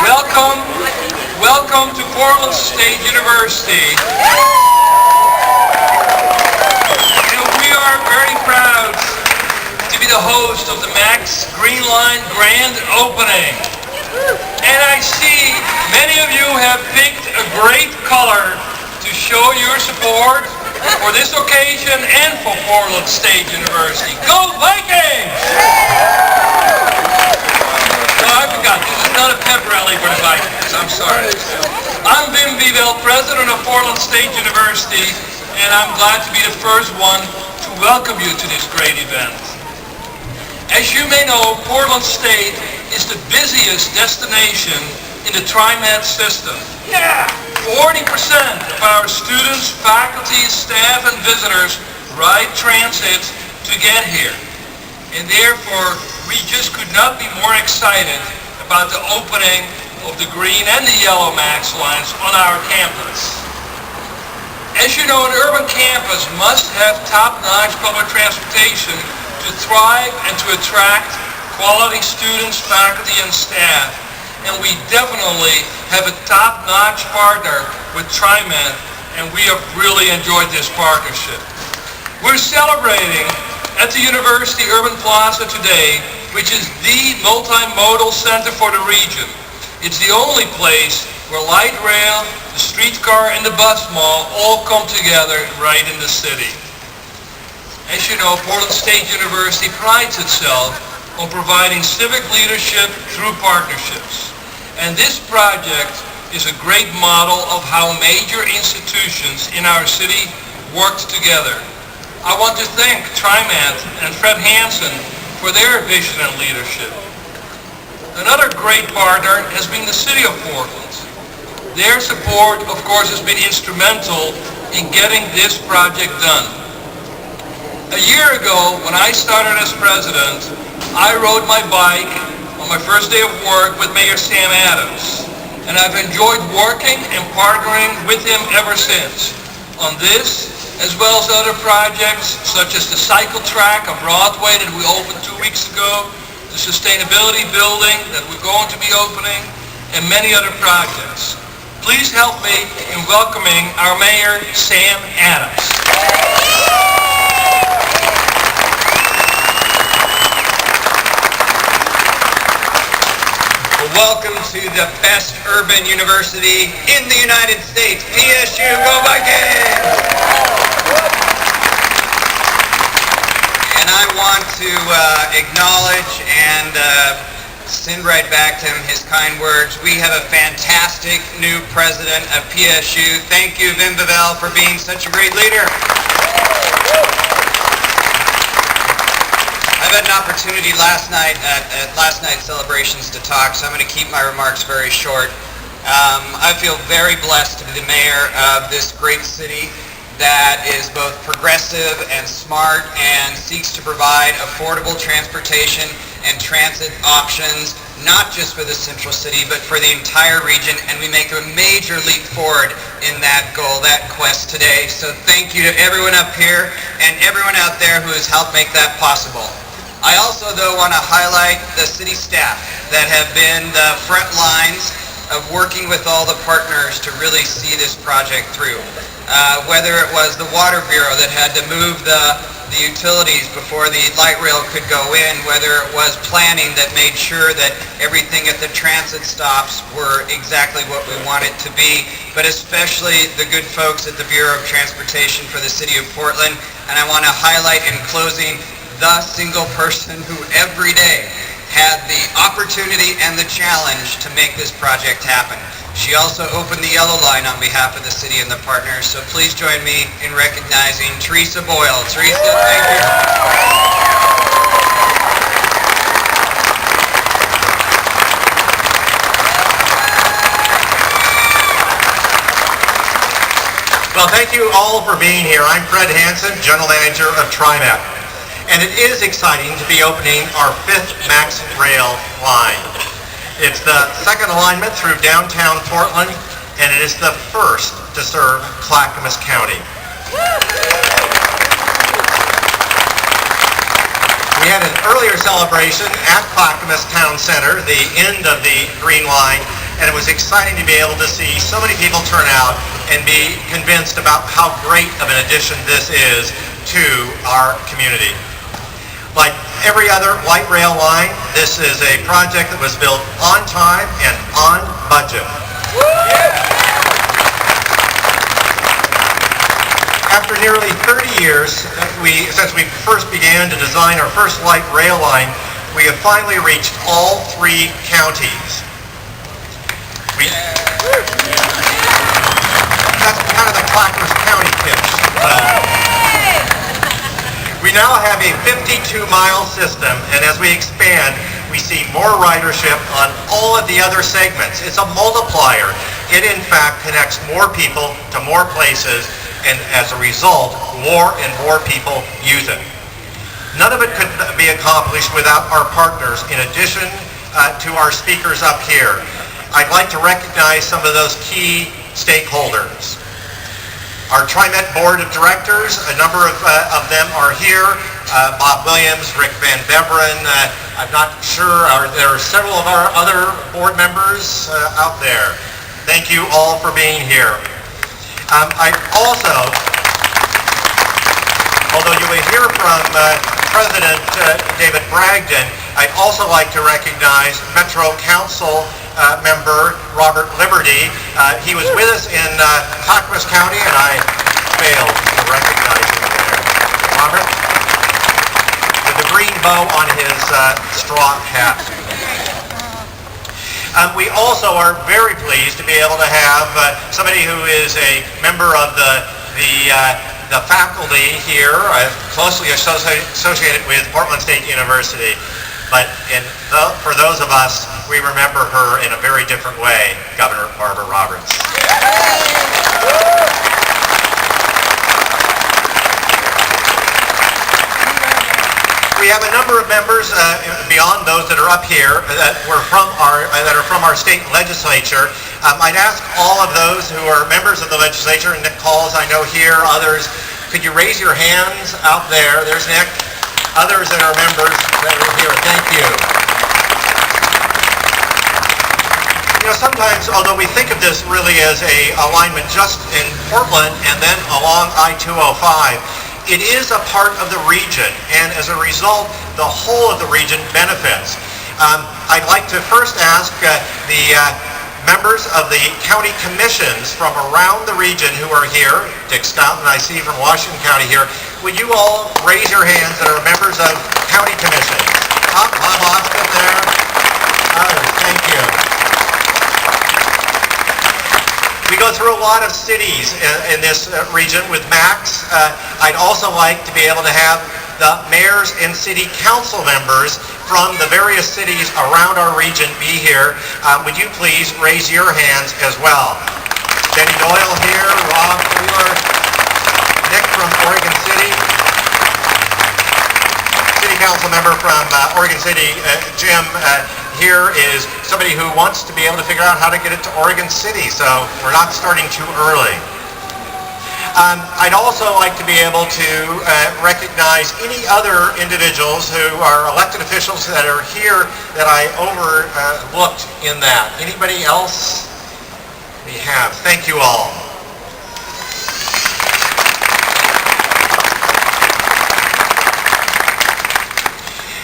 Welcome, welcome to Portland State University. We are very proud to be the host of the MAX Green Line grand opening. And I see many of you have picked a great color to show your support for this occasion and for Portland State University. Go Vikings! I forgot, this is not a pep rally for the Vikings, I'm sorry. I'm Wim Wiewel, president of Portland State University, and I'm glad to be the first one to welcome you to this great event. As you may know, Portland State is the busiest destination in the TriMet system. 40% of our students, faculty, staff, and visitors ride transit to get here. And therefore, we just could not be more excited about the opening of the green and the yellow MAX lines on our campus. As you know, an urban campus must have top-notch public transportation to thrive and to attract quality students, faculty, and staff. And we definitely have a top-notch partner with TriMet, and we have really enjoyed this partnership. We're celebrating at the University Urban Plaza today, which is the multimodal center for the region. It's the only place where light rail, the streetcar, and the bus mall all come together right in the city. As you know, Portland State University prides itself on providing civic leadership through partnerships. And this project is a great model of how major institutions in our city worked together. I want to thank TriMet and Fred Hansen for their vision and leadership. Another great partner has been the City of Portland. Their support, of course, has been instrumental in getting this project done. A year ago, when I started as president, I rode my bike on my first day of work with Mayor Sam Adams, and I've enjoyed working and partnering with him ever since on this, as well as other projects such as the cycle track on Broadway that we opened 2 weeks ago, the sustainability building that we're going to be opening, and many other projects. Please help me in welcoming our Mayor, Sam Adams. Welcome to the best urban university in the United States, PSU, go Vikings! And I want to acknowledge and send right back to him his kind words. We have a fantastic new president of PSU. Thank you, Wim Wiewel, for being such a great leader. I've had an opportunity last night at last night's celebrations to talk, so I'm going to keep my remarks very short. I feel very blessed to be the mayor of this great city that is both progressive and smart and seeks to provide affordable transportation and transit options, not just for the central city, but for the entire region, and we make a major leap forward in that goal, that quest today. So thank you to everyone up here and everyone out there who has helped make that possible. I also, though, want to highlight the city staff that have been the front lines of working with all the partners to really see this project through. Whether it was the Water Bureau that had to move the utilities before the light rail could go in, whether it was planning that made sure that everything at the transit stops were exactly what we want it to be, but especially the good folks at the Bureau of Transportation for the City of Portland. And I want to highlight in closing the single person who every day had the opportunity and the challenge to make this project happen. She also opened the yellow line on behalf of the city and the partners, so please join me in recognizing Teresa Boyle. Teresa, thank you. Well, thank you all for being here. I'm Fred Hansen, General Manager of TriMet. And it is exciting to be opening our 5th MAX rail line. It's the second alignment through downtown Portland, and it is the first to serve Clackamas County. We had an earlier celebration at Clackamas Town Center, the end of the Green Line, and it was exciting to be able to see so many people turn out and be convinced about how great of an addition this is to our community. Like every other light rail line, this is a project that was built on time and on budget. After nearly 30 years, since we first began to design our first light rail line, we have finally reached all 3 counties. That's kind of the Clackamas County pitch. We now have a 52-mile system, and as we expand, we see more ridership on all of the other segments. It's a multiplier. It, in fact, connects more people to more places, and as a result, more and more people use it. None of it could be accomplished without our partners, in addition to our speakers up here. I'd like to recognize some of those key stakeholders. Our TriMet Board of Directors, a number of them are here. Bob Williams, Rick Van Beveren, I'm not sure, there are several of our other board members out there. Thank you all for being here. I also, although you will hear from President David Bragdon, I'd also like to recognize Metro Council member Robert Liberty. He was with us in Clackamas County, and I failed to recognize him there. Robert, with the green bow on his straw hat. We also are very pleased to be able to have somebody who is a member of the faculty here, closely associated with Portland State University. But for those of us, we remember her in a very different way, Governor Barbara Roberts. We have a number of members beyond those that are up here that are from our state legislature. I'd ask all of those who are members of the legislature, and Nick Calls, I know here, others, could you raise your hands out there? There's Nick. Others that are members that are here, thank you. You know, sometimes, although we think of this really as a alignment just in Portland and then along I-205, it is a part of the region, and as a result, the whole of the region benefits. I'd like to first ask the members of the county commissions from around the region who are here. Dick Stoughton, I see from Washington County here. Would you all raise your hands that are members of county commissions? Bob Austin there. Others, thank you. We go through a lot of cities in this region with Max. I'd also like to be able to have the mayors and city council members from the various cities around our region be here. Would you please raise your hands as well? Jenny Doyle here, Rob Wheeler, Nick from Oregon City, City Council member from Oregon City, Jim, here is somebody who wants to be able to figure out how to get it to Oregon City, so we're not starting too early. I'd also like to be able to recognize any other individuals who are elected officials that are here that I overlooked in that. Anybody else? We have. Thank you all.